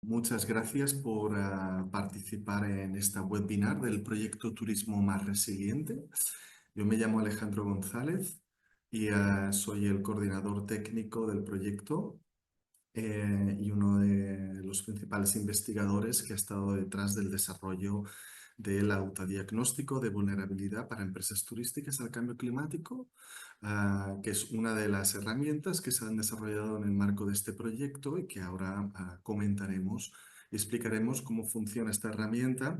Muchas gracias por participar en esta webinar del proyecto Turismo Más Resiliente. Yo me llamo Alejandro González y soy el coordinador técnico del proyecto y uno de los principales investigadores que ha estado detrás del desarrollo del autodiagnóstico de vulnerabilidad para empresas turísticas al cambio climático, que es una de las herramientas que se han desarrollado en el marco de este proyecto y que ahora comentaremos y explicaremos cómo funciona esta herramienta.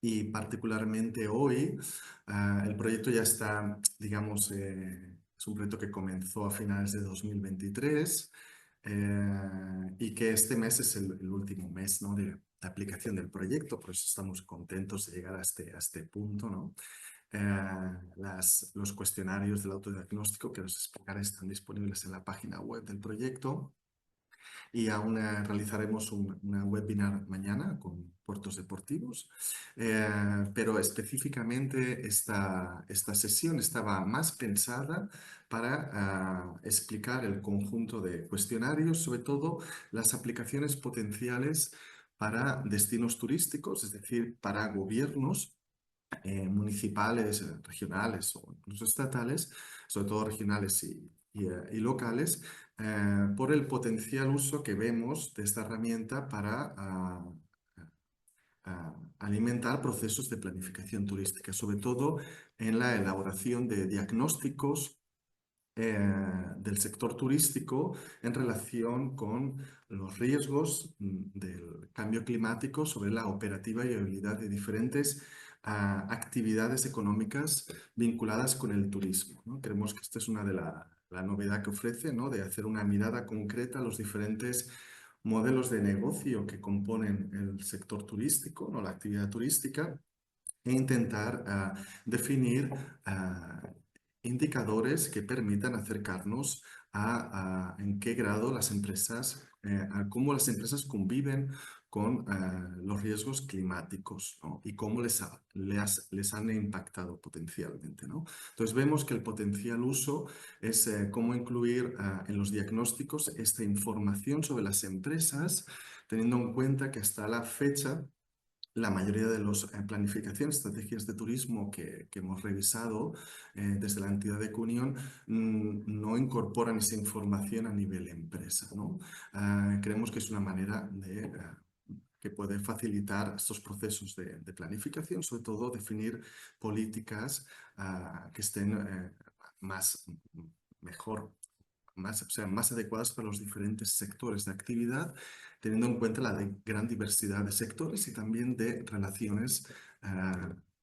Y particularmente hoy, el proyecto ya está, digamos, es un proyecto que comenzó a finales de 2023 y que este mes es el último mes, ¿no?, de aplicación del proyecto, por eso estamos contentos de llegar a este punto, ¿no? Los cuestionarios del autodiagnóstico que os explicaré están disponibles en la página web del proyecto. Y aún realizaremos una webinar mañana con puertos deportivos, pero específicamente esta sesión estaba más pensada para explicar el conjunto de cuestionarios, sobre todo las aplicaciones potenciales para destinos turísticos, es decir, para gobiernos municipales, regionales o incluso estatales, sobre todo regionales y locales, por el potencial uso que vemos de esta herramienta para alimentar procesos de planificación turística, sobre todo en la elaboración de diagnósticos del sector turístico en relación con los riesgos del cambio climático sobre la operativa y viabilidad de diferentes actividades económicas vinculadas con el turismo, ¿no? Creemos que esta es una de la novedad que ofrece, ¿no?, de hacer una mirada concreta a los diferentes modelos de negocio que componen el sector turístico, ¿no?, la actividad turística, e intentar definir indicadores que permitan acercarnos a en qué grado las empresas, a cómo las empresas conviven con los riesgos climáticos, ¿no?, y cómo les han impactado potencialmente, ¿no? Entonces vemos que el potencial uso es cómo incluir en los diagnósticos esta información sobre las empresas, teniendo en cuenta que hasta la fecha la mayoría de las planificaciones, estrategias de turismo que hemos revisado desde la entidad de Cunión no incorporan esa información a nivel empresa, ¿no? Creemos que es una manera que puede facilitar estos procesos de planificación, sobre todo definir políticas que estén más, mejor, o sea, más adecuadas para los diferentes sectores de actividad, teniendo en cuenta la gran diversidad de sectores y también de relaciones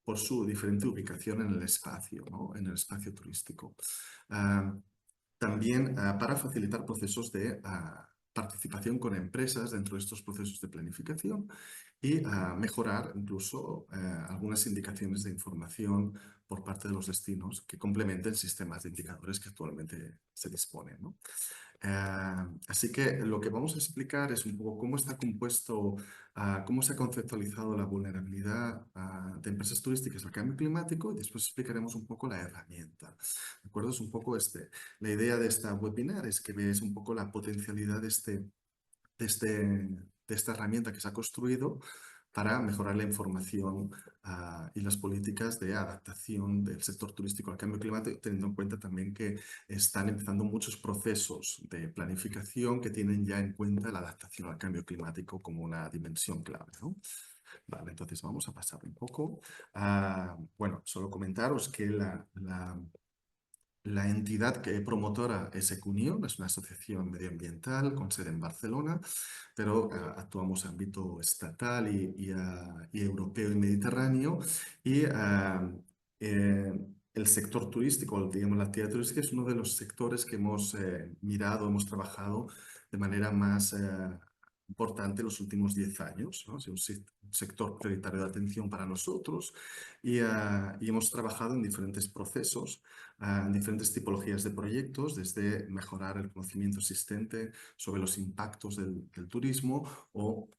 por su diferente ubicación en el espacio, ¿no?, en el espacio turístico. Ah, También para facilitar procesos de participación con empresas dentro de estos procesos de planificación y mejorar incluso algunas indicaciones de información por parte de los destinos que complementen sistemas de indicadores que actualmente se disponen, ¿no? Así que lo que vamos a explicar es un poco cómo está compuesto, cómo se ha conceptualizado la vulnerabilidad de empresas turísticas al cambio climático, y después explicaremos un poco la herramienta. ¿De acuerdo? Es un poco la idea de esta webinar es que veáis un poco la potencialidad de, este, de esta herramienta que se ha construido para mejorar la información y las políticas de adaptación del sector turístico al cambio climático, teniendo en cuenta también que están empezando muchos procesos de planificación que tienen ya en cuenta la adaptación al cambio climático como una dimensión clave, ¿no? Vale, entonces vamos a pasar un poco. Bueno, solo comentaros que la entidad promotora es Ecunión, es una asociación medioambiental con sede en Barcelona, pero actuamos en ámbito estatal y europeo y mediterráneo. Y el sector turístico, digamos, la actividad turística es uno de los sectores que hemos mirado, hemos trabajado de manera más importante en los últimos 10 años, ¿no? Es un sector prioritario de atención para nosotros y hemos trabajado en diferentes procesos, en diferentes tipologías de proyectos, desde mejorar el conocimiento existente sobre los impactos del turismo o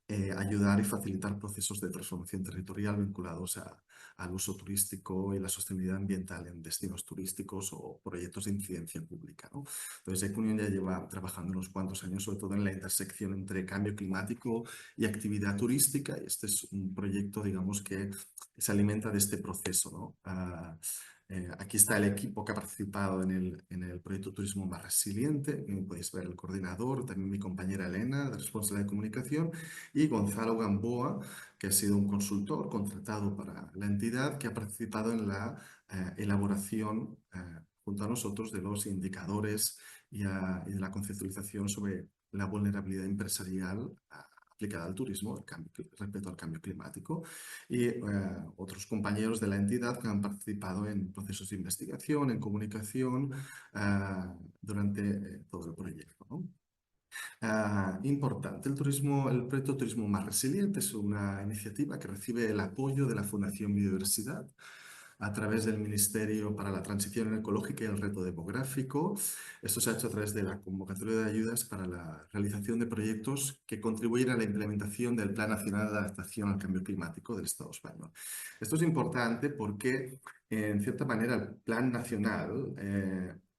ayudar y facilitar procesos de transformación territorial vinculados al uso turístico y la sostenibilidad ambiental en destinos turísticos o proyectos de incidencia pública, ¿no? Entonces, Ecunion ya lleva trabajando unos cuantos años, sobre todo en la intersección entre cambio climático y actividad turística, y este es un proyecto, digamos, que se alimenta de este proceso, ¿no? Aquí está el equipo que ha participado en el proyecto Turismo Más Resiliente. Podéis ver el coordinador, también mi compañera Elena, de responsabilidad de comunicación, y Gonzalo Gamboa, que ha sido un consultor contratado para la entidad, que ha participado en la elaboración junto a nosotros de los indicadores y de la conceptualización sobre la vulnerabilidad empresarial aplicada al turismo respecto al cambio climático, y otros compañeros de la entidad que han participado en procesos de investigación, en comunicación durante todo el proyecto, ¿no? Importante, el proyecto Turismo Más Resiliente es una iniciativa que recibe el apoyo de la Fundación Biodiversidad a través del Ministerio para la Transición Ecológica y el Reto Demográfico. Esto se ha hecho a través de la convocatoria de ayudas para la realización de proyectos que contribuyen a la implementación del Plan Nacional de Adaptación al Cambio Climático del Estado español. Esto es importante porque, en cierta manera, el Plan Nacional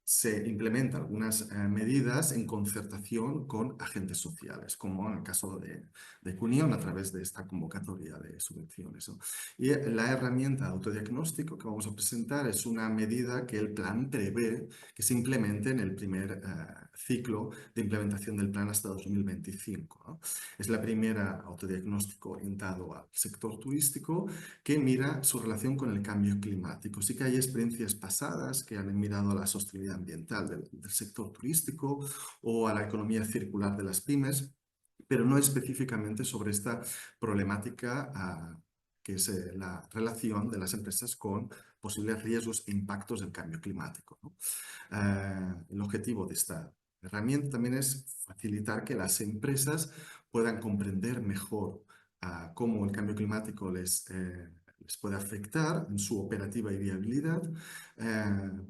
se implementan algunas medidas en concertación con agentes sociales, como en el caso de Cunión, a través de esta convocatoria de subvenciones, ¿no? Y la herramienta de autodiagnóstico que vamos a presentar es una medida que el plan prevé que se implemente en el primer ciclo de implementación del plan hasta 2025, ¿no? Es la primera autodiagnóstico orientado al sector turístico que mira su relación con el cambio climático. Sí que hay experiencias pasadas que han mirado a la sostenibilidad ambiental del sector turístico o a la economía circular de las pymes, pero no específicamente sobre esta problemática que es la relación de las empresas con posibles riesgos e impactos del cambio climático, ¿no? El objetivo de esta herramienta también es facilitar que las empresas puedan comprender mejor cómo el cambio climático les puede afectar en su operativa y viabilidad,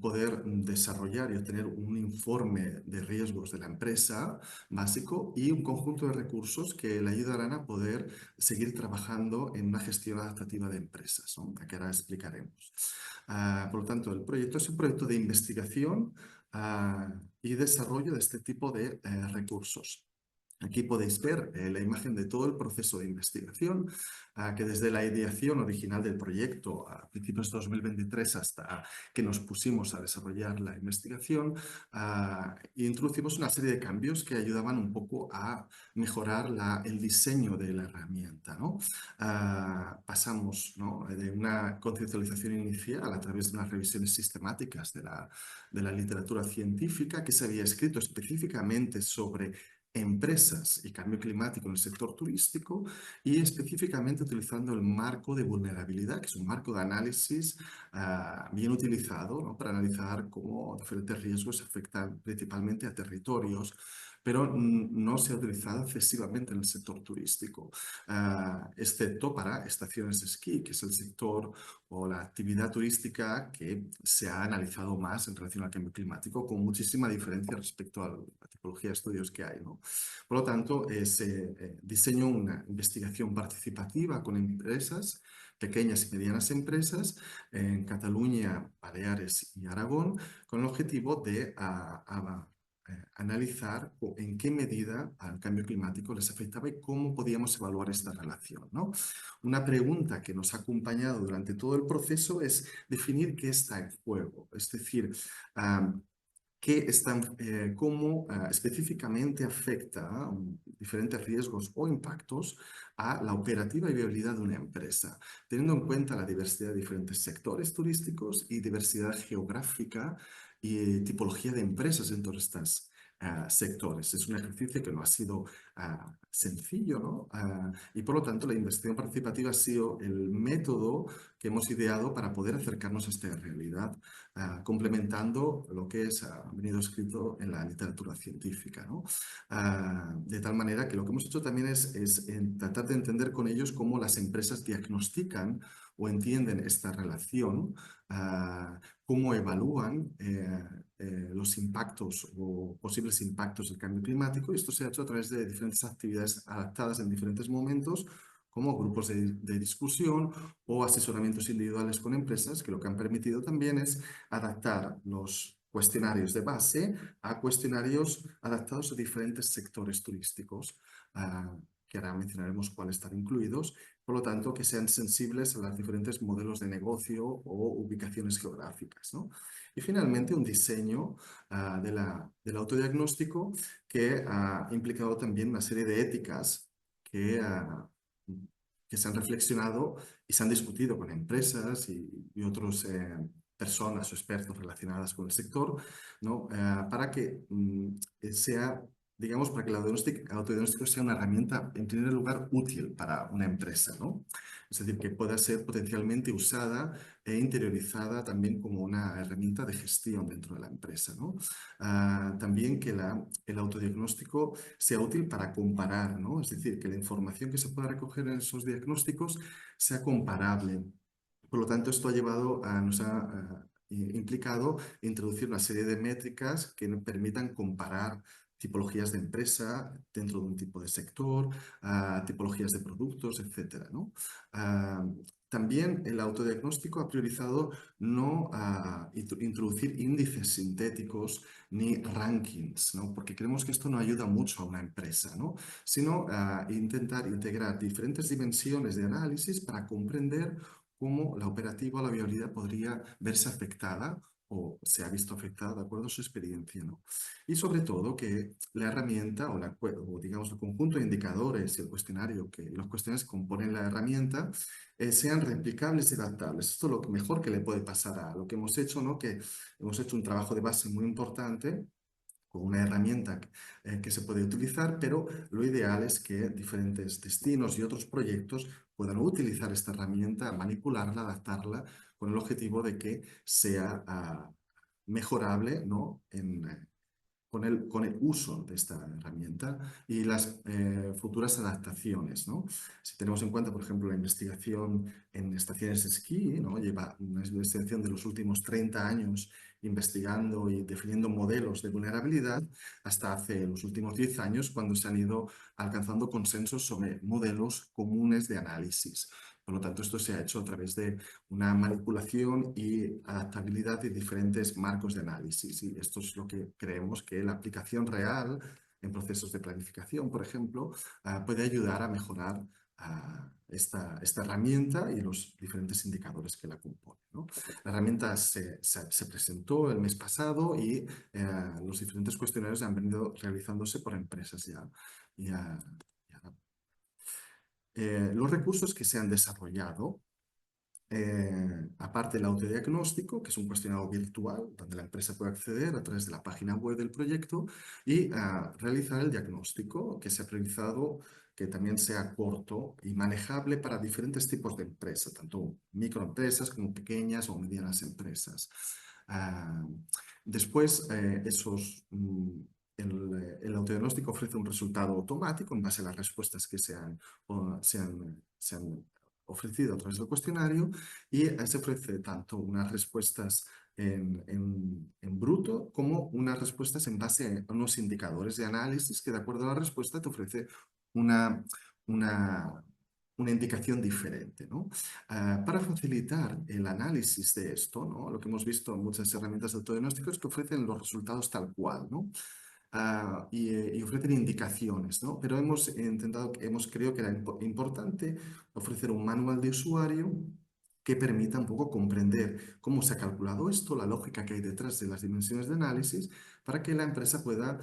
poder desarrollar y obtener un informe de riesgos de la empresa básico y un conjunto de recursos que le ayudarán a poder seguir trabajando en una gestión adaptativa de empresas, ¿no? Que ahora explicaremos. Por lo tanto, el proyecto es un proyecto de investigación y desarrollo de este tipo de recursos. Aquí podéis ver la imagen de todo el proceso de investigación, que desde la ideación original del proyecto a principios de 2023 hasta que nos pusimos a desarrollar la investigación, introducimos una serie de cambios que ayudaban un poco a mejorar el diseño de la herramienta, ¿no? Pasamos, ¿no?, de una conceptualización inicial a través de unas revisiones sistemáticas de la literatura científica que se había escrito específicamente sobre empresas y cambio climático en el sector turístico, y específicamente utilizando el marco de vulnerabilidad, que es un marco de análisis bien utilizado, ¿no?, para analizar cómo diferentes riesgos afectan principalmente a territorios, pero no se ha utilizado excesivamente en el sector turístico, excepto para estaciones de esquí, que es el sector o la actividad turística que se ha analizado más en relación al cambio climático, con muchísima diferencia respecto a la tipología de estudios que hay, ¿no? Por lo tanto, se diseñó una investigación participativa con empresas, pequeñas y medianas empresas, en Cataluña, Baleares y Aragón, con el objetivo de analizar en qué medida al cambio climático les afectaba y cómo podíamos evaluar esta relación, ¿no? Una pregunta que nos ha acompañado durante todo el proceso es definir qué está en juego, es decir, cómo específicamente afecta diferentes riesgos o impactos a la operativa y viabilidad de una empresa, teniendo en cuenta la diversidad de diferentes sectores turísticos y diversidad geográfica y tipología de empresas en todos estos sectores. Es un ejercicio que no ha sido sencillo, ¿no? Y por lo tanto la investigación participativa ha sido el método que hemos ideado para poder acercarnos a esta realidad, complementando lo que ha venido escrito en la literatura científica, ¿no? De tal manera que lo que hemos hecho también es tratar de entender con ellos cómo las empresas diagnostican o entienden esta relación, cómo evalúan los impactos o posibles impactos del cambio climático. Y esto se ha hecho a través de diferentes actividades adaptadas en diferentes momentos, como grupos de discusión o asesoramientos individuales con empresas, que lo que han permitido también es adaptar los cuestionarios de base a cuestionarios adaptados a diferentes sectores turísticos, que ahora mencionaremos cuáles están incluidos, por lo tanto, que sean sensibles a los diferentes modelos de negocio o ubicaciones geográficas, ¿no? Y finalmente, un diseño del autodiagnóstico que ha implicado también una serie de éticas que se han reflexionado y se han discutido con empresas y otras personas o expertos relacionadas con el sector, ¿no? Para que sea, digamos, para que el autodiagnóstico sea una herramienta, en primer lugar, útil para una empresa, ¿no? Es decir, que pueda ser potencialmente usada e interiorizada también como una herramienta de gestión dentro de la empresa, ¿no? También que el autodiagnóstico sea útil para comparar, ¿no? Es decir, que la información que se pueda recoger en esos diagnósticos sea comparable. Por lo tanto, esto nos ha implicado introducir una serie de métricas que nos permitan comparar tipologías de empresa dentro de un tipo de sector, tipologías de productos, etcétera, ¿no? También el autodiagnóstico ha priorizado no introducir índices sintéticos ni rankings, ¿no? Porque creemos que esto no ayuda mucho a una empresa, ¿no? Sino intentar integrar diferentes dimensiones de análisis para comprender cómo la operativa o la viabilidad podría verse afectada o se ha visto afectada de acuerdo a su experiencia, ¿no? Y sobre todo que la herramienta o digamos el conjunto de indicadores y el cuestionario los cuestionarios que componen la herramienta sean replicables y adaptables. Esto es lo mejor que le puede pasar a lo que hemos hecho, ¿no? Que hemos hecho un trabajo de base muy importante con una herramienta que se puede utilizar, pero lo ideal es que diferentes destinos y otros proyectos puedan utilizar esta herramienta, manipularla, adaptarla, con el objetivo de que sea mejorable, ¿no? Con el uso de esta herramienta y las futuras adaptaciones, ¿no? Si tenemos en cuenta, por ejemplo, la investigación en estaciones de esquí, ¿no? Lleva una investigación de los últimos 30 años investigando y definiendo modelos de vulnerabilidad hasta hace los últimos 10 años cuando se han ido alcanzando consensos sobre modelos comunes de análisis. Por lo tanto, esto se ha hecho a través de una manipulación y adaptabilidad de diferentes marcos de análisis. Y esto es lo que creemos que la aplicación real en procesos de planificación, por ejemplo, puede ayudar a mejorar esta herramienta y los diferentes indicadores que la componen, ¿no? La herramienta se presentó el mes pasado y los diferentes cuestionarios han venido realizándose por empresas ya. ya, los recursos que se han desarrollado aparte del autodiagnóstico, que es un cuestionario virtual donde la empresa puede acceder a través de la página web del proyecto y realizar el diagnóstico que se ha priorizado que también sea corto y manejable para diferentes tipos de empresas, tanto microempresas como pequeñas o medianas empresas. Ah, después, el autodiagnóstico ofrece un resultado automático en base a las respuestas que se han ofrecido a través del cuestionario y se ofrece tanto unas respuestas en bruto como unas respuestas en base a unos indicadores de análisis que de acuerdo a la respuesta te ofrece una, una, una indicación diferente, ¿no? Para facilitar el análisis de esto, ¿no? Lo que hemos visto en muchas herramientas de autodiagnóstico es que ofrecen los resultados tal cual, ¿no? Y ofrecen indicaciones, ¿no? Pero hemos creído que era importante ofrecer un manual de usuario que permita un poco comprender cómo se ha calculado esto, la lógica que hay detrás de las dimensiones de análisis, para que la empresa pueda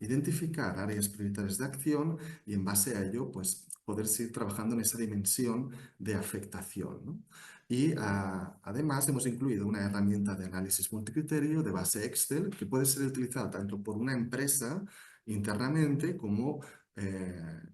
identificar áreas prioritarias de acción y en base a ello, pues, poder seguir trabajando en esa dimensión de afectación, ¿no? Y además hemos incluido una herramienta de análisis multicriterio de base Excel que puede ser utilizada tanto por una empresa internamente como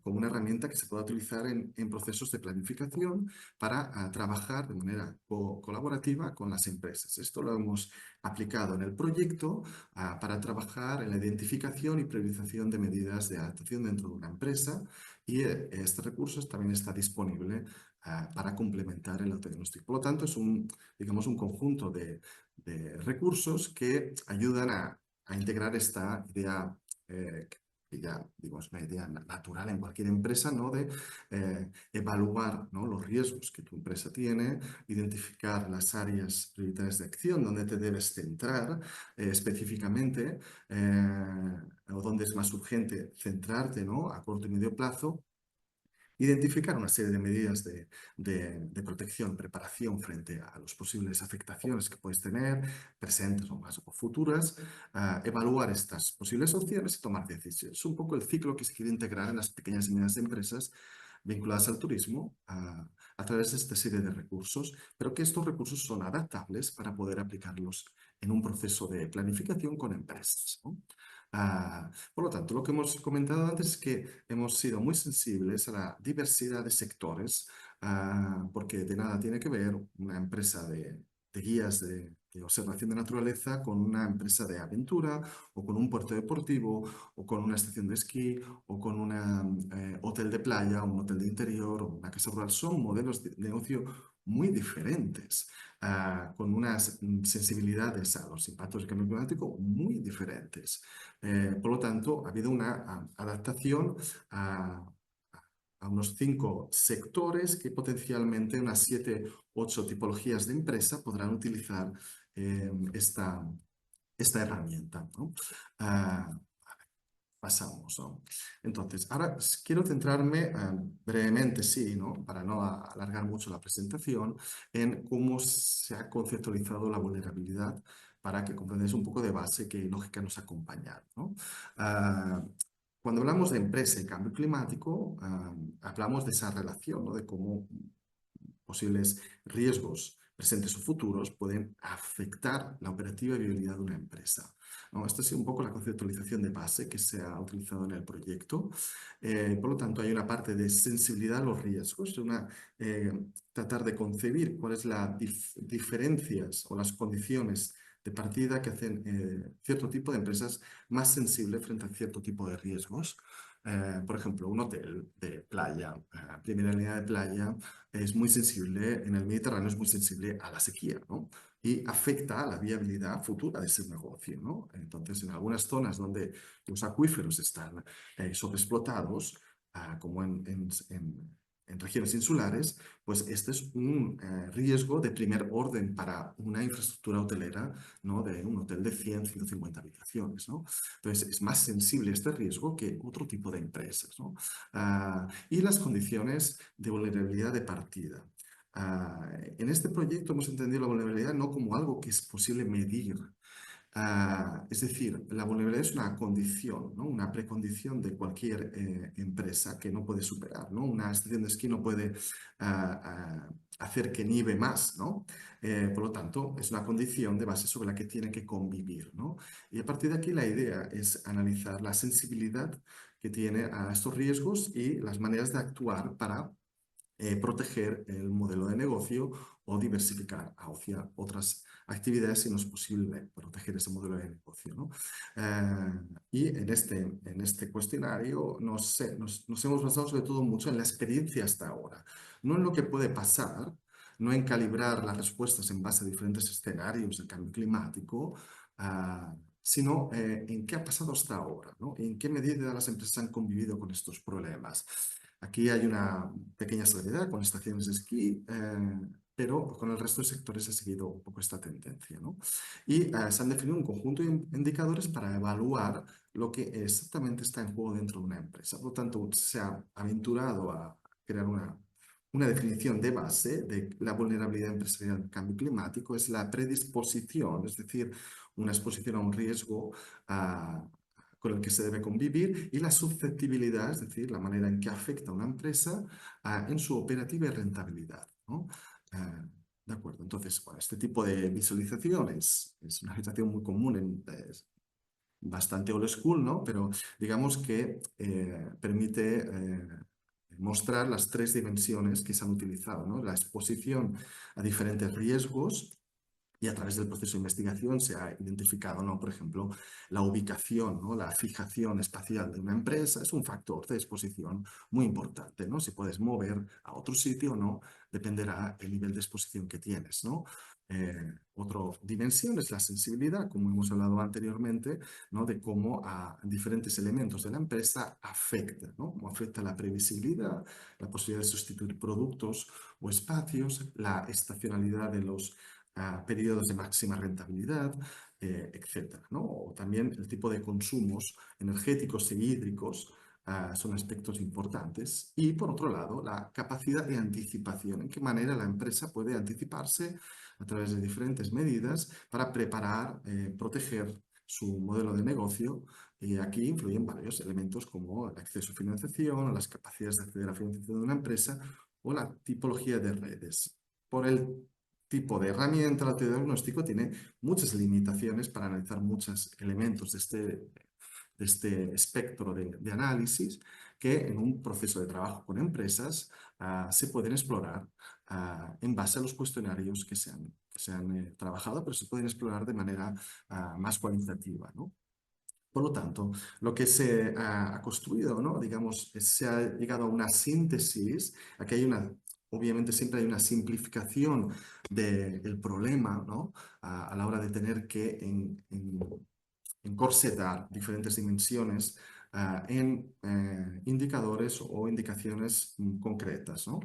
como una herramienta que se pueda utilizar en procesos de planificación para trabajar de manera colaborativa con las empresas. Esto lo hemos aplicado en el proyecto para trabajar en la identificación y priorización de medidas de adaptación dentro de una empresa y este recurso también está disponible para complementar el autodiagnóstico. Por lo tanto, es digamos, un conjunto de recursos que ayudan a integrar esta idea que ya digo, es una idea natural en cualquier empresa, ¿no? De evaluar, ¿no? Los riesgos que tu empresa tiene, identificar las áreas prioritarias de acción donde te debes centrar específicamente o donde es más urgente centrarte, ¿no? A corto y medio plazo. Identificar una serie de medidas de protección, preparación frente a las posibles afectaciones que puedes tener, presentes o más o futuras, evaluar estas posibles opciones y tomar decisiones. Es un poco el ciclo que se quiere integrar en las pequeñas y medianas empresas vinculadas al turismo a través de esta serie de recursos, pero que estos recursos son adaptables para poder aplicarlos en un proceso de planificación con empresas, ¿no? Por lo tanto, lo que hemos comentado antes es que hemos sido muy sensibles a la diversidad de sectores, porque de nada tiene que ver una empresa de guías de observación de naturaleza con una empresa de aventura o con un puerto deportivo o con una estación de esquí o con un hotel de playa, un hotel de interior o una casa rural. Son modelos de negocio muy diferentes, con unas sensibilidades a los impactos del cambio climático muy diferentes. Por lo tanto, ha habido una adaptación a, a unos 5 sectores que potencialmente unas 7, 8 tipologías de empresa podrán utilizar esta herramienta, ¿no? Ah, Pasamos, ¿no? Entonces, ahora quiero centrarme brevemente, sí, ¿no? Para no alargar mucho la presentación, en cómo se ha conceptualizado la vulnerabilidad para que comprendáis un poco de base qué lógica nos acompaña, ¿no? Ah, Cuando hablamos de empresa y cambio climático, hablamos de esa relación, ¿no? De cómo posibles riesgos presentes o futuros pueden afectar la operativa y viabilidad de una empresa, ¿no? Esta es un poco la conceptualización de base que se ha utilizado en el proyecto. Por lo tanto, hay una parte de sensibilidad a los riesgos, eh, tratar de concebir cuáles son las diferencias o las condiciones de partida que hacen cierto tipo de empresas más sensibles frente a cierto tipo de riesgos. Por ejemplo, un hotel de playa, primera línea de playa, es muy sensible, en el Mediterráneo es muy sensible a la sequía, ¿no? Y afecta a la viabilidad futura de ese negocio, ¿no? Entonces, en algunas zonas donde los acuíferos están sobreexplotados, como en regiones insulares, pues este es un riesgo de primer orden para una infraestructura hotelera, ¿no? De un hotel de 100, 150 habitaciones, ¿no? Entonces, es más sensible este riesgo que otro tipo de empresas, ¿no? Y las condiciones de vulnerabilidad de partida. En este proyecto hemos entendido la vulnerabilidad no como algo que es posible medir. Es decir, la vulnerabilidad es una condición, ¿no? Una precondición de cualquier empresa que no puede superar, ¿no? Una estación de esquí no puede hacer que nieve más, ¿no? Por lo tanto, es una condición de base sobre la que tiene que convivir, ¿no? Y a partir de aquí la idea es analizar la sensibilidad que tiene a estos riesgos y las maneras de actuar para proteger el modelo de negocio o diversificar hacia otras actividades si no es posible proteger ese modelo de negocio, ¿no? Y en este cuestionario nos hemos basado sobre todo mucho en la experiencia hasta ahora, no en lo que puede pasar, no en calibrar las respuestas en base a diferentes escenarios del cambio climático, sino en qué ha pasado hasta ahora, ¿no? En qué medida las empresas han convivido con estos problemas. Aquí hay una pequeña salvedad con estaciones de esquí, pero con el resto de sectores ha seguido un poco esta tendencia, ¿no? Y se han definido un conjunto de indicadores para evaluar lo que exactamente está en juego dentro de una empresa. Por lo tanto, se ha aventurado a crear una definición de base de la vulnerabilidad empresarial al cambio climático. Es la predisposición, es decir, una exposición a un riesgo con el que se debe convivir, y la susceptibilidad, es decir, la manera en que afecta a una empresa en su operativa y rentabilidad, ¿no? De acuerdo, entonces, bueno, este tipo de visualizaciones es una visualización muy común bastante old school, ¿no? Pero digamos que permite mostrar las tres dimensiones que se han utilizado, ¿no? La exposición a diferentes riesgos y a través del proceso de investigación se ha identificado, ¿no? Por ejemplo, la ubicación, ¿no? La fijación espacial de una empresa es un factor de exposición muy importante, ¿no? Si puedes mover a otro sitio o no, dependerá del nivel de exposición que tienes, ¿no? Otra dimensión es la sensibilidad, como hemos hablado anteriormente, ¿no? De cómo a diferentes elementos de la empresa afecta, ¿no? Cómo afecta la previsibilidad, la posibilidad de sustituir productos o espacios, la estacionalidad de los periodos de máxima rentabilidad, etcétera, ¿no? O también el tipo de consumos energéticos y hídricos son aspectos importantes. Y por otro lado, la capacidad de anticipación, en qué manera la empresa puede anticiparse a través de diferentes medidas para preparar, proteger su modelo de negocio. Y aquí influyen varios elementos como el acceso a financiación, las capacidades de acceder a financiación de una empresa o la tipología de redes. Por el tipo de herramienta, el diagnóstico tiene muchas limitaciones para analizar muchos elementos de este espectro de análisis que en un proceso de trabajo con empresas se pueden explorar en base a los cuestionarios que se han trabajado, pero se pueden explorar de manera más cualitativa, ¿no? Por lo tanto, lo que se ha construido, ¿no? Digamos, se ha llegado a una síntesis, aquí hay una, obviamente siempre hay una simplificación del problema, ¿no? A la hora de tener que encorsetar diferentes dimensiones en indicadores o indicaciones concretas, ¿no?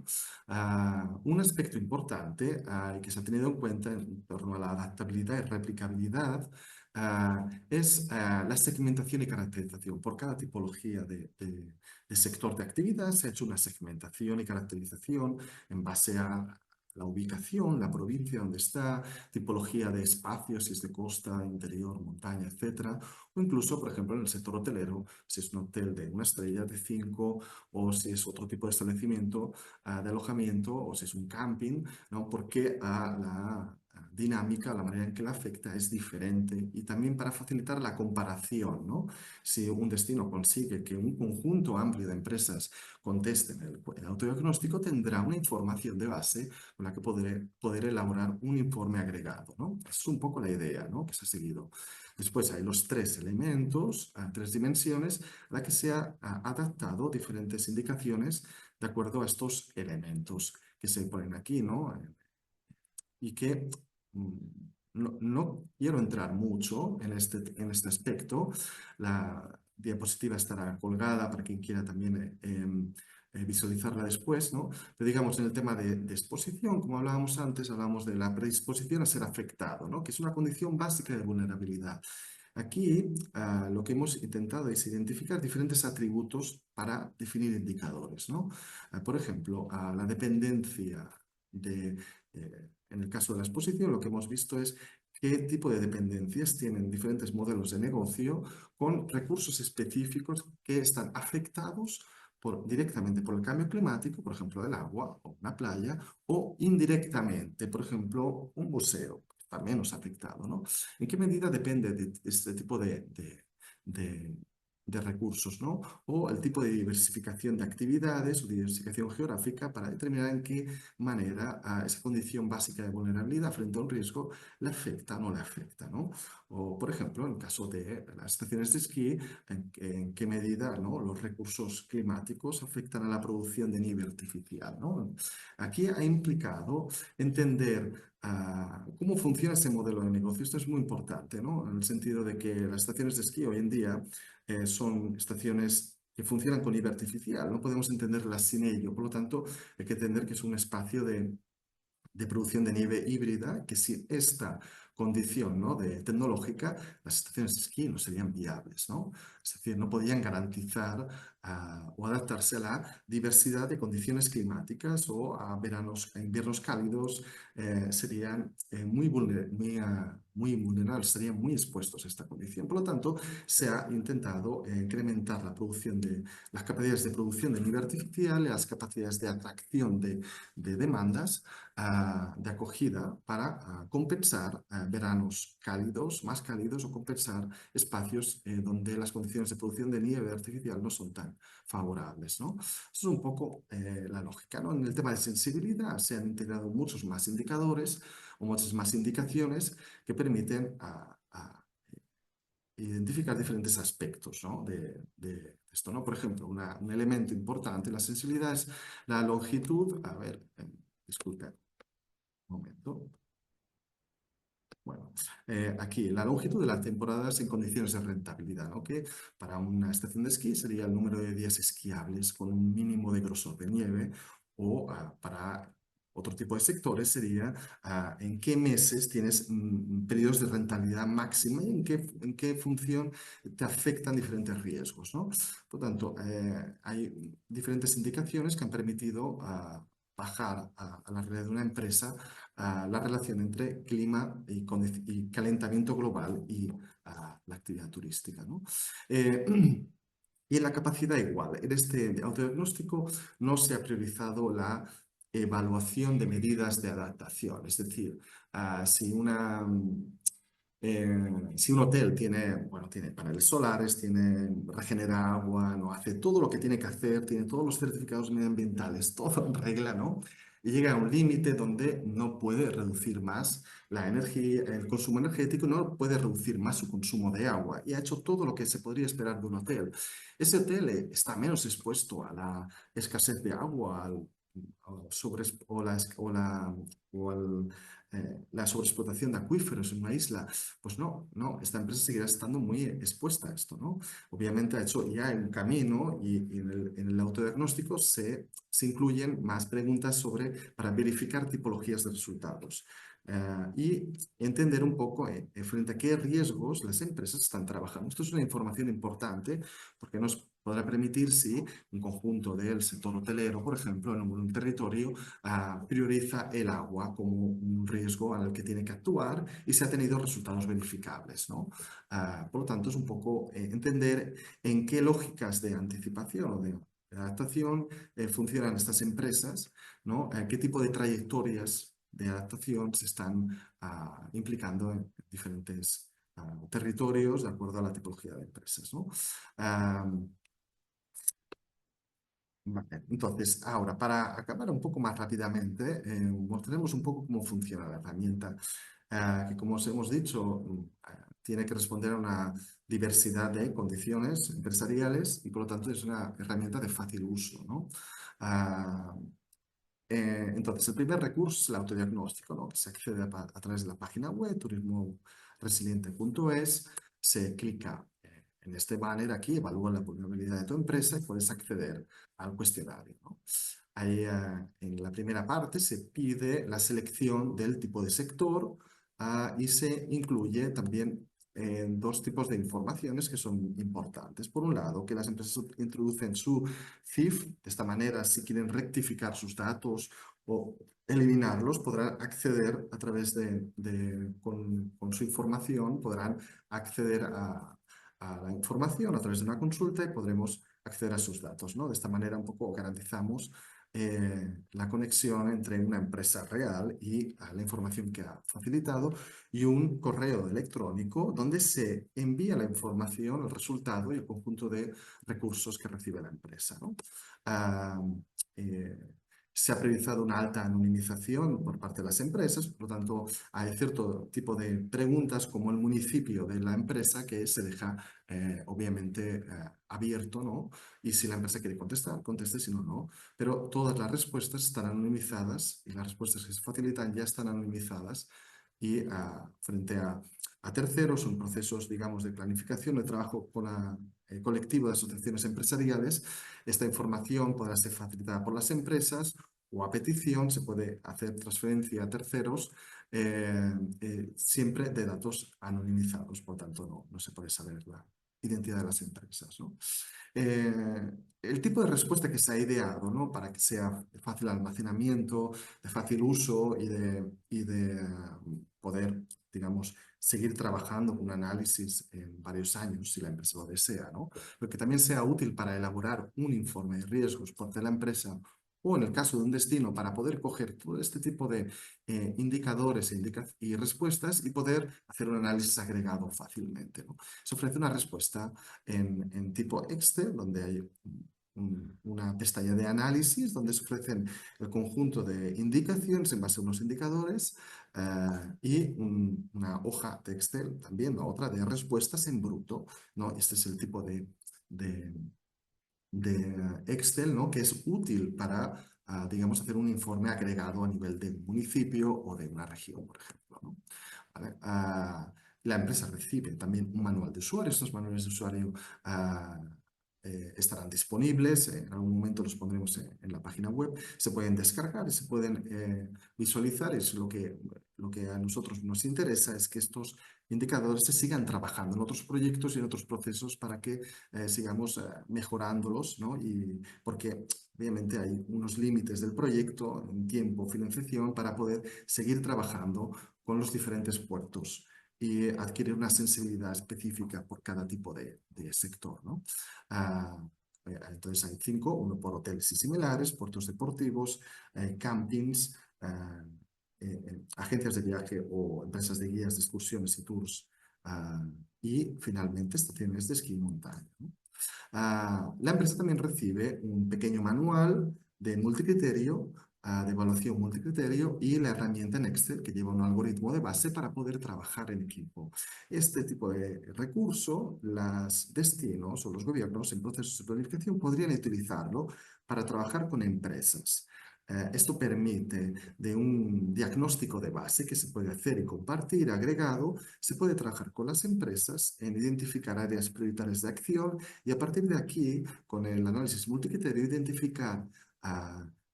Un aspecto importante y que se ha tenido en cuenta en torno a la adaptabilidad y replicabilidad es la segmentación y caracterización. Por cada tipología de sector de actividad se ha hecho una segmentación y caracterización en base a la ubicación, la provincia donde está, tipología de espacios, si es de costa, interior, montaña, etcétera, o incluso, por ejemplo, en el sector hotelero, si es un hotel de una estrella, de cinco, o si es otro tipo de establecimiento de alojamiento, o si es un camping, ¿no? Porque la dinámica, la manera en que la afecta es diferente y también para facilitar la comparación, ¿no? Si un destino consigue que un conjunto amplio de empresas contesten el autodiagnóstico, tendrá una información de base con la que poder elaborar un informe agregado, ¿no? Esa es un poco la idea, ¿no? Que se ha seguido. Después hay los tres elementos, tres dimensiones, a la que se ha adaptado diferentes indicaciones de acuerdo a estos elementos que se ponen aquí, ¿no? Y que no quiero entrar mucho en este aspecto. La diapositiva estará colgada para quien quiera también visualizarla después, ¿no? Pero digamos, en el tema de exposición, como hablábamos antes, hablamos de la predisposición a ser afectado, ¿no? Que es una condición básica de vulnerabilidad. Aquí lo que hemos intentado es identificar diferentes atributos para definir indicadores, ¿no? Por ejemplo, la dependencia en el caso de la exposición, lo que hemos visto es qué tipo de dependencias tienen diferentes modelos de negocio con recursos específicos que están afectados directamente por el cambio climático, por ejemplo, el agua o una playa, o indirectamente, por ejemplo, un museo, que está menos afectado, ¿no? ¿En qué medida depende de este tipo de- de recursos, ¿no? O el tipo de diversificación de actividades o diversificación geográfica para determinar en qué manera esa condición básica de vulnerabilidad frente a un riesgo le afecta o no le afecta, ¿no? O, por ejemplo, en el caso de las estaciones de esquí, en qué medida, ¿no? Los recursos climáticos afectan a la producción de nieve artificial, ¿no? Aquí ha implicado entender cómo funciona ese modelo de negocio. Esto es muy importante, ¿no? En el sentido de que las estaciones de esquí hoy en día son estaciones que funcionan con nieve artificial. No podemos entenderlas sin ello. Por lo tanto, hay que entender que es un espacio de producción de nieve híbrida, que si esta condición, ¿no? Tecnológica, las estaciones de esquí no serían viables, ¿no? Es decir, no podían garantizar o adaptarse a la diversidad de condiciones climáticas o a inviernos cálidos, serían muy vulnerables, estarían muy expuestos a esta condición. Por lo tanto, se ha intentado incrementar las capacidades de producción de nieve artificial y las capacidades de atracción de demandas de acogida para compensar veranos cálidos, más cálidos o compensar espacios donde las condiciones de producción de nieve artificial no son tan favorables, ¿no? Eso es un poco la lógica, ¿no? En el tema de sensibilidad se han integrado muchos más indicadores o muchas más indicaciones que permiten identificar diferentes aspectos, ¿no? de esto, ¿no? Por ejemplo, un elemento importante en la sensibilidad es la longitud. A ver, disculpe, un momento. Bueno, aquí la longitud de las temporadas en condiciones de rentabilidad, ¿no? Que para una estación de esquí sería el número de días esquiables con un mínimo de grosor de nieve, o para otro tipo de sectores sería en qué meses tienes periodos de rentabilidad máxima y en qué función te afectan diferentes riesgos, ¿no? Por tanto, hay diferentes indicaciones que han permitido bajar a la realidad de una empresa la relación entre clima y calentamiento global y la actividad turística, ¿no? Eh, y en la capacidad igual. En este autodiagnóstico no se ha priorizado la evaluación de medidas de adaptación. Es decir, si un hotel tiene, bueno, tiene paneles solares, regenera agua, no hace todo lo que tiene que hacer, tiene todos los certificados medioambientales, todo en regla, ¿no? Y llega a un límite donde no puede reducir más la energía, el consumo energético, no puede reducir más su consumo de agua, y ha hecho todo lo que se podría esperar de un hotel. Ese hotel está menos expuesto a la escasez de agua, la sobreexplotación de acuíferos en una isla. Pues no, esta empresa seguirá estando muy expuesta a esto, ¿no? Obviamente ha hecho ya un camino, y en el autodiagnóstico se incluyen más preguntas para verificar tipologías de resultados. Y entender un poco frente a qué riesgos las empresas están trabajando. Esto es una información importante porque nos podrá permitir si un conjunto del sector hotelero, por ejemplo, en un territorio prioriza el agua como un riesgo al que tiene que actuar y se ha tenido resultados verificables, ¿no? Por lo tanto, es un poco entender en qué lógicas de anticipación o de adaptación funcionan estas empresas, ¿no? ¿Qué tipo de trayectorias de adaptación se están implicando en diferentes territorios de acuerdo a la tipología de empresas, ¿no? Vale, entonces, ahora, para acabar un poco más rápidamente, mostraremos un poco cómo funciona la herramienta, que como os hemos dicho, tiene que responder a una diversidad de condiciones empresariales y por lo tanto es una herramienta de fácil uso, ¿no? Ah, entonces, el primer recurso es el autodiagnóstico, ¿no? Que se accede a través de la página web turismoresiliente.es, se clica en este banner aquí, evalúa la vulnerabilidad de tu empresa y puedes acceder al cuestionario, ¿no? Ahí, en la primera parte se pide la selección del tipo de sector, y se incluye también dos tipos de informaciones que son importantes. Por un lado, que las empresas introducen su CIF. De esta manera, si quieren rectificar sus datos o eliminarlos, podrán acceder a través con su información, podrán acceder a la información a través de una consulta y podremos acceder a sus datos, ¿no? De esta manera un poco garantizamos la conexión entre una empresa real y la información que ha facilitado, y un correo electrónico donde se envía la información, el resultado y el conjunto de recursos que recibe la empresa, ¿no? Ah, eh, Se ha priorizado una alta anonimización por parte de las empresas, por lo tanto hay cierto tipo de preguntas como el municipio de la empresa que se deja obviamente abierto, ¿no? Y si la empresa quiere contestar, conteste, si no, no. Pero todas las respuestas están anonimizadas y las respuestas que se facilitan ya están anonimizadas, y frente a terceros son procesos, digamos, de planificación de trabajo colectivo de asociaciones empresariales. Esta información podrá ser facilitada por las empresas o a petición se puede hacer transferencia a terceros, siempre de datos anonimizados, por lo tanto no se puede saber la identidad de las empresas, ¿no? El tipo de respuesta que se ha ideado, ¿no? Para que sea de fácil almacenamiento, de fácil uso y de poder, digamos, seguir trabajando con un análisis en varios años, si la empresa lo desea, ¿no? Pero que también sea útil para elaborar un informe de riesgos por parte de la empresa o en el caso de un destino, para poder coger todo este tipo de indicadores y respuestas y poder hacer un análisis agregado fácilmente, ¿no? Se ofrece una respuesta en tipo Excel, donde hay una pestaña de análisis donde se ofrecen el conjunto de indicaciones en base a unos indicadores y una hoja de Excel también, ¿no? Otra de respuestas en bruto, ¿no? Este es el tipo de, de Excel, ¿no? Que es útil para, digamos, hacer un informe agregado a nivel de un municipio o de una región, por ejemplo, ¿no? ¿Vale? La empresa recibe también un manual de usuario. Estos manuales de usuario ah, estarán disponibles. En algún momento los pondremos en la página web. Se pueden descargar y se pueden visualizar. Es lo que a nosotros nos interesa es que estos indicadores se sigan trabajando en otros proyectos y en otros procesos para que sigamos mejorándolos, ¿no? Y porque obviamente hay unos límites del proyecto en tiempo, financiación, para poder seguir trabajando con los diferentes puertos y adquirir una sensibilidad específica por cada tipo de sector, ¿no? Ah, entonces hay 5, uno por hoteles y similares, puertos deportivos, campings, agencias de viaje o empresas de guías de excursiones y tours, ah, y finalmente estaciones de esquí y montaña, ¿no? La empresa también recibe un pequeño manual de multicriterio, de evaluación multicriterio y la herramienta en Excel que lleva un algoritmo de base para poder trabajar en equipo. Este tipo de recurso, los destinos o los gobiernos en procesos de planificación podrían utilizarlo para trabajar con empresas. Esto permite de un diagnóstico de base que se puede hacer y compartir agregado, se puede trabajar con las empresas en identificar áreas prioritarias de acción y a partir de aquí, con el análisis multicriterio, identificar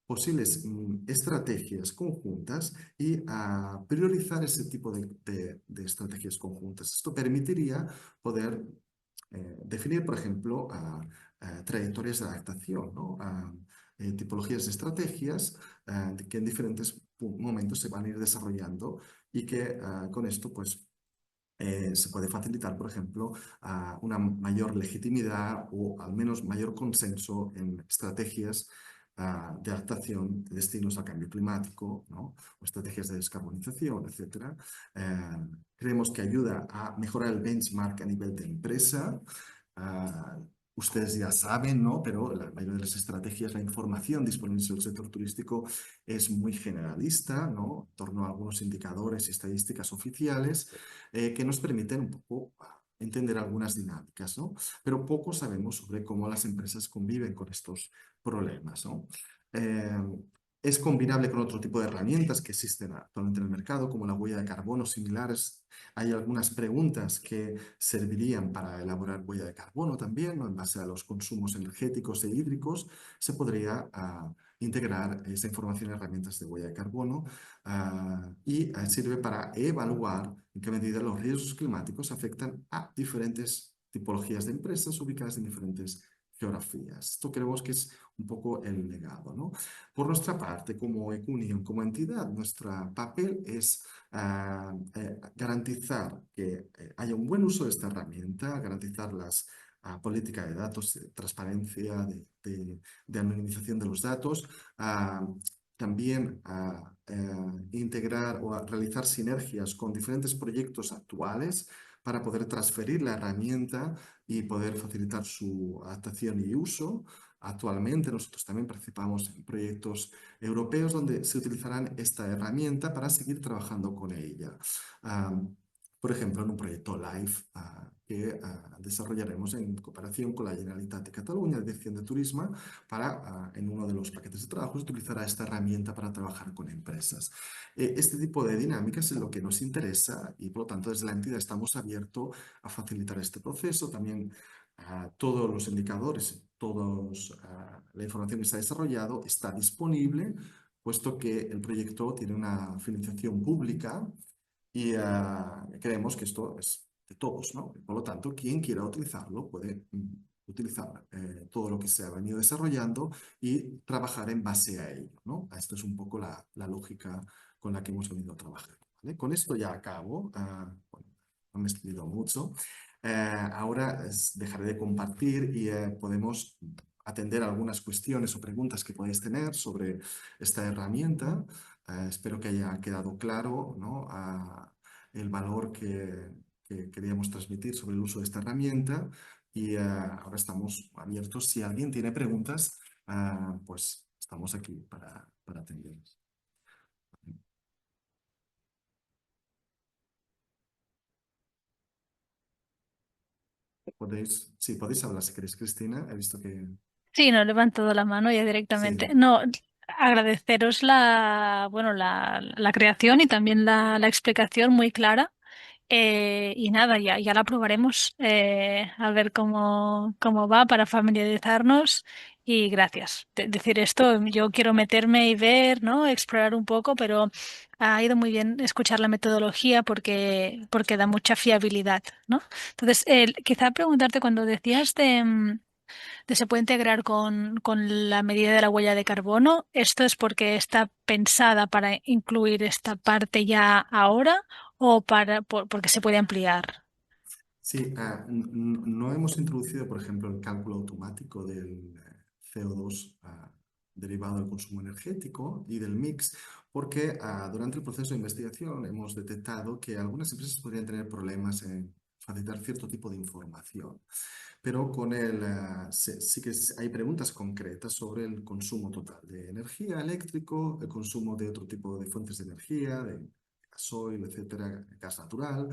posibles estrategias conjuntas y priorizar ese tipo de estrategias conjuntas. Esto permitiría poder definir, por ejemplo, trayectorias de adaptación, ¿no? Tipologías de estrategias que en diferentes momentos se van a ir desarrollando y que con esto, pues, se puede facilitar, por ejemplo, una mayor legitimidad o al menos mayor consenso en estrategias de adaptación de destinos al cambio climático, ¿no? O estrategias de descarbonización, etcétera. Creemos que ayuda a mejorar el benchmark a nivel de empresa. Ah, Ustedes ya saben, ¿no? Pero la mayoría de las estrategias, la información disponible sobre el sector turístico es muy generalista, ¿no? En torno a algunos indicadores y estadísticas oficiales que nos permiten un poco entender algunas dinámicas, ¿no? Pero poco sabemos sobre cómo las empresas conviven con estos problemas, ¿no? Eh, es combinable con otro tipo de herramientas que existen actualmente en el mercado, como la huella de carbono similares. Hay algunas preguntas que servirían para elaborar huella de carbono también, ¿no? En base a los consumos energéticos e hídricos, se podría integrar esta información en herramientas de huella de carbono y sirve para evaluar en qué medida los riesgos climáticos afectan a diferentes tipologías de empresas ubicadas en diferentes geografías. Esto creemos que es un poco el legado, ¿no? Por nuestra parte, como Ecunium, como entidad, nuestro papel es garantizar que haya un buen uso de esta herramienta, garantizar las políticas de datos, de transparencia, de anonimización de los datos, también integrar o realizar sinergias con diferentes proyectos actuales para poder transferir la herramienta y poder facilitar su adaptación y uso. Actualmente nosotros también participamos en proyectos europeos donde se utilizarán esta herramienta para seguir trabajando con ella. Por ejemplo, en un proyecto LIFE que desarrollaremos en cooperación con la Generalitat de Cataluña, Dirección de Turismo, para, en uno de los paquetes de trabajo, utilizará esta herramienta para trabajar con empresas. Este tipo de dinámicas es lo que nos interesa y, por lo tanto, desde la entidad estamos abiertos a facilitar este proceso. También todos los indicadores, toda la información que se ha desarrollado está disponible, puesto que el proyecto tiene una financiación pública y creemos que esto es de todos, ¿no? Por lo tanto, quien quiera utilizarlo puede utilizar todo lo que se ha venido desarrollando y trabajar en base a ello, ¿no? Esto es un poco la lógica con la que hemos venido a trabajar, ¿vale? Con esto ya acabo. Bueno, no me he extendido mucho. Ahora dejaré de compartir y podemos atender algunas cuestiones o preguntas que podéis tener sobre esta herramienta. Espero que haya quedado claro, ¿no? El valor que queríamos transmitir sobre el uso de esta herramienta y ahora estamos abiertos. Si alguien tiene preguntas, pues estamos aquí para atenderlos. Sí, podéis hablar si queréis, Cristina. He visto que... Sí, no, levantado la mano ya directamente. Sí. No, agradeceros bueno, la creación y también la explicación muy clara. Y nada, ya la probaremos a ver cómo va para familiarizarnos. Y gracias. Decir esto, yo quiero meterme y ver, ¿no? Explorar un poco, pero ha ido muy bien escuchar la metodología porque da mucha fiabilidad, ¿no? Entonces, quizá preguntarte cuando decías de se puede integrar con la medida de la huella de carbono. ¿Esto es porque está pensada para incluir esta parte ya ahora o porque se puede ampliar? Sí, no hemos introducido, por ejemplo, el cálculo automático del CO2 derivado del consumo energético y del mix, porque durante el proceso de investigación hemos detectado que algunas empresas podrían tener problemas en facilitar cierto tipo de información. Pero sí que hay preguntas concretas sobre el consumo total de energía eléctrico, el consumo de otro tipo de fuentes de energía, de gasoil, etcétera, gas natural,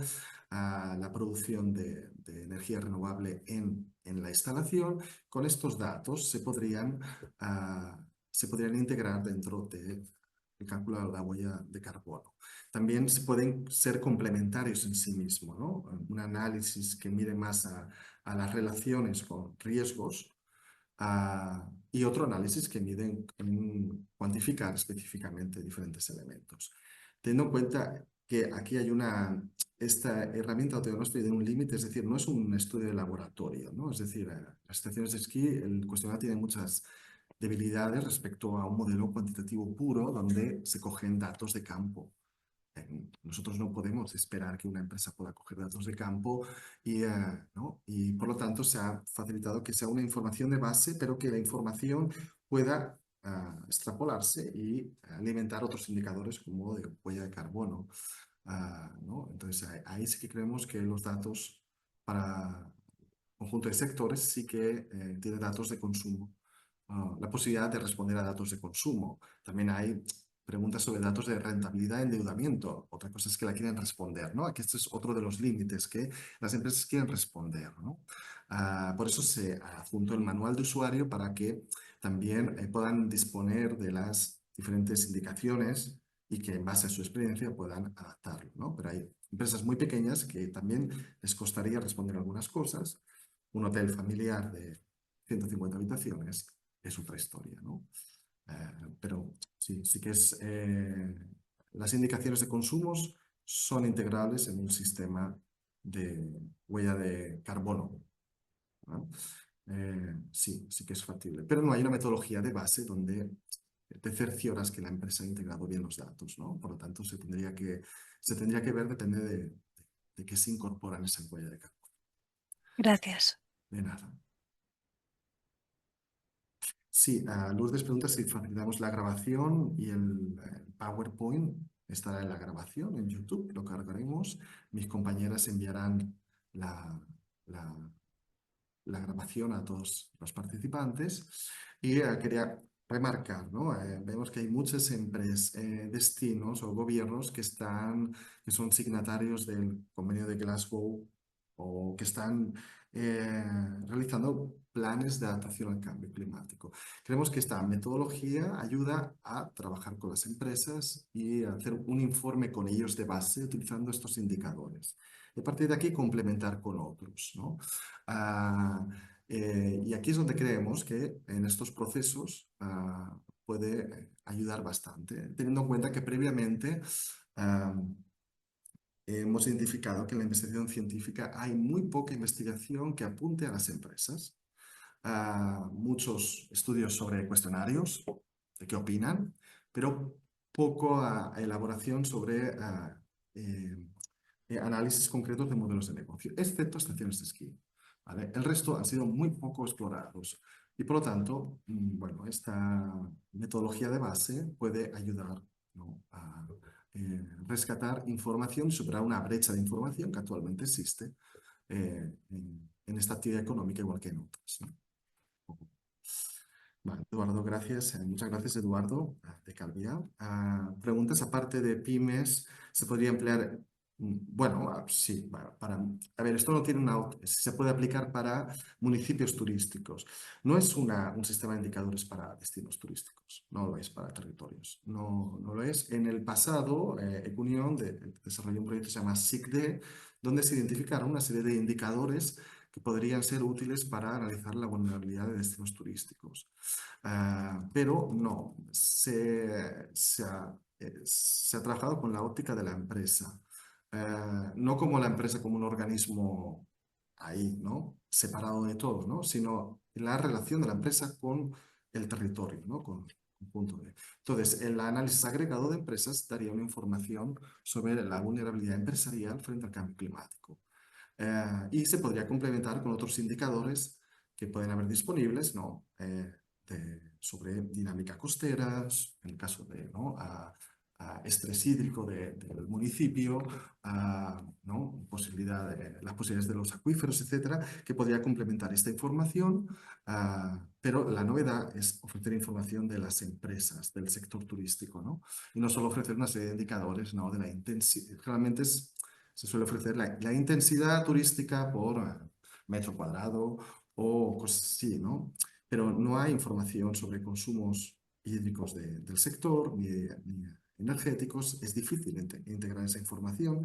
la producción de energía renovable en la instalación. Con estos datos se podrían integrar dentro del cálculo de la huella de carbono. También se pueden ser complementarios en sí mismos, ¿no? Un análisis que mire más a las relaciones con riesgos y otro análisis que mide en cuantificar específicamente diferentes elementos. Teniendo en cuenta que aquí esta herramienta de diagnóstico tiene un límite, es decir, no es un estudio de laboratorio, ¿no? Es decir, las estaciones de esquí, el cuestionario tiene muchas debilidades respecto a un modelo cuantitativo puro donde se cogen datos de campo. Nosotros no podemos esperar que una empresa pueda coger datos de campo ¿no? Y por lo tanto se ha facilitado que sea una información de base, pero que la información pueda extrapolarse y alimentar otros indicadores como de huella de carbono. ¿No? Entonces ahí sí que creemos que los datos para conjunto de sectores sí que tiene datos de consumo. La posibilidad de responder a datos de consumo. También hay preguntas sobre datos de rentabilidad y endeudamiento. Otra cosa es que la quieren responder, ¿no? Aquí este es otro de los límites que las empresas quieren responder, ¿no? Por eso se adjuntó el manual de usuario para que también puedan disponer de las diferentes indicaciones y que en base a su experiencia puedan adaptarlo, ¿no? Pero hay empresas muy pequeñas que también les costaría responder algunas cosas. Un hotel familiar de 150 habitaciones es otra historia, ¿no? Pero sí, sí que las indicaciones de consumos son integrales en un sistema de huella de carbono, ¿no? Sí, sí que es factible, pero no hay una metodología de base donde te cercioras que la empresa ha integrado bien los datos, ¿no? Por lo tanto, se tendría que ver, depende de qué se incorpora en esa huella de carbono. Gracias. De nada. Sí, Lourdes pregunta si facilitamos la grabación y el PowerPoint estará en la grabación en YouTube, lo cargaremos. Mis compañeras enviarán la, la, la grabación a todos los participantes y quería remarcar, ¿no? Vemos que hay muchas empresas, destinos o gobiernos que son signatarios del convenio de Glasgow o que están realizando planes de adaptación al cambio climático. Creemos que esta metodología ayuda a trabajar con las empresas y a hacer un informe con ellos de base utilizando estos indicadores. Y a partir de aquí complementar con otros, ¿no? Ah, y aquí es donde creemos que en estos procesos puede ayudar bastante, teniendo en cuenta que previamente ah, hemos identificado que en la investigación científica hay muy poca investigación que apunte a las empresas. Muchos estudios sobre cuestionarios, de qué opinan, pero poco elaboración sobre eh, análisis concretos de modelos de negocio, excepto estaciones de esquí. ¿Vale? El resto han sido muy poco explorados. Y por lo tanto, bueno, esta metodología de base puede ayudar, ¿no?, a rescatar información y superar una brecha de información que actualmente existe en esta actividad económica igual que en otras, ¿no? Vale, Eduardo, gracias. Muchas gracias, Eduardo, de Calvia. Preguntas aparte de pymes, ¿se podría emplear? Bueno, sí, a ver, esto no tiene se puede aplicar para municipios turísticos. No es un sistema de indicadores para destinos turísticos, no lo es para territorios, no lo es. En el pasado, Ecunión desarrolló un proyecto que se llama SICD, donde se identificaron una serie de indicadores que podrían ser útiles para analizar la vulnerabilidad de destinos turísticos. Pero no, se ha trabajado con la óptica de la empresa, no como la empresa como un organismo ahí, ¿no?, separado de todo, ¿no?, sino la relación de la empresa con el territorio, ¿no?, con un punto de. Entonces, el análisis agregado de empresas daría una información sobre la vulnerabilidad empresarial frente al cambio climático. Y se podría complementar con otros indicadores que pueden haber disponibles, ¿no?, sobre dinámica costeras, en el caso de, ¿no?, a estrés hídrico del municipio, ¿no?, las posibilidades de los acuíferos, etcétera, que podría complementar esta información, pero la novedad es ofrecer información de las empresas, del sector turístico, ¿no?, y no solo ofrecer una serie de indicadores, ¿no?, de la intensidad. Realmente se suele ofrecer la intensidad turística por metro cuadrado o cosas así, ¿no? Pero no hay información sobre consumos hídricos del sector ni energéticos. Es difícil integrar esa información.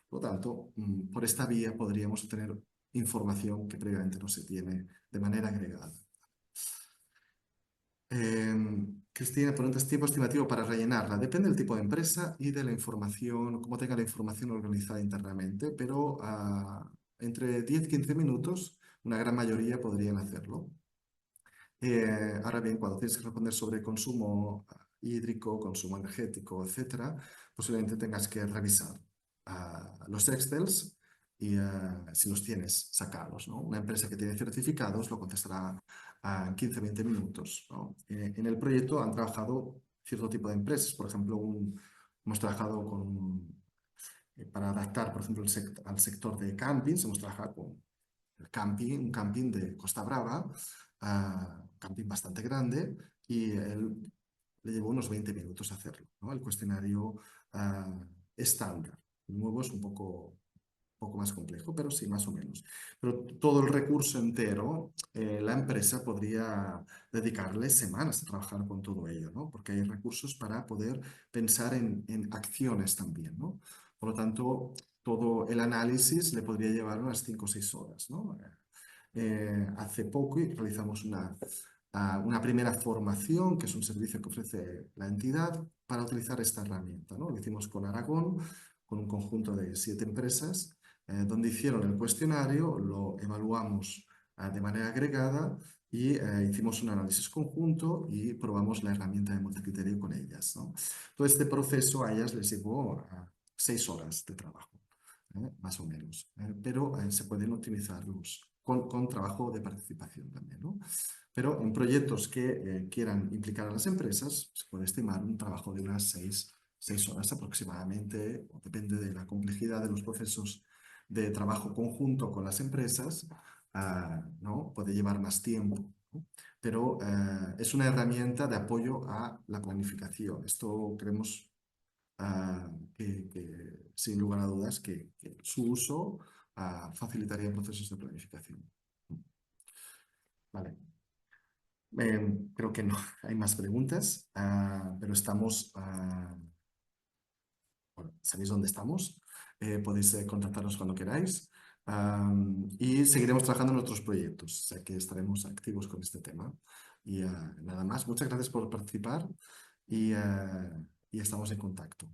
Por lo tanto, por esta vía podríamos obtener información que previamente no se tiene de manera agregada. Cristina, preguntas tiempo estimativo para rellenarla. Depende del tipo de empresa y de la información, cómo tenga la información organizada internamente, pero entre 10 y 15 minutos, una gran mayoría podrían hacerlo. Ahora bien, cuando tienes que responder sobre consumo hídrico, consumo energético, etcétera, posiblemente tengas que revisar los Excels y si los tienes, sacarlos, ¿no? Una empresa que tiene certificados lo contestará en 15-20 minutos, ¿no? En el proyecto han trabajado cierto tipo de empresas. Por ejemplo, hemos trabajado para adaptar, por ejemplo, al sector de campings, hemos trabajado con un camping de Costa Brava, un camping bastante grande, y él le llevó unos 20 minutos hacerlo, ¿no?, el cuestionario estándar. El nuevo es un poco más complejo, pero sí, más o menos. Pero todo el recurso entero, la empresa podría dedicarle semanas a trabajar con todo ello, ¿no?, porque hay recursos para poder pensar en acciones también, ¿no? Por lo tanto, todo el análisis le podría llevar unas 5 o 6 horas, ¿no? Hace poco realizamos una primera formación, que es un servicio que ofrece la entidad para utilizar esta herramienta, ¿no? Lo hicimos con Aragón, con un conjunto de 7 empresas, donde hicieron el cuestionario, lo evaluamos de manera agregada y hicimos un análisis conjunto y probamos la herramienta de multicriterio con ellas, ¿no? Todo este proceso a ellas les llevó 6 horas de trabajo, más o menos, pero se pueden optimizar con trabajo de participación también, ¿no? Pero en proyectos que quieran implicar a las empresas, se puede estimar un trabajo de unas 6 horas aproximadamente, o depende de la complejidad de los procesos de trabajo conjunto con las empresas, ¿no?, puede llevar más tiempo, ¿no? Pero es una herramienta de apoyo a la planificación. Esto creemos sin lugar a dudas, que su uso facilitaría procesos de planificación. Vale. Creo que no hay más preguntas, pero estamos, bueno, sabéis dónde estamos, podéis contactarnos cuando queráis, y seguiremos trabajando en otros proyectos, o sea que estaremos activos con este tema. Y nada más, muchas gracias por participar y estamos en contacto.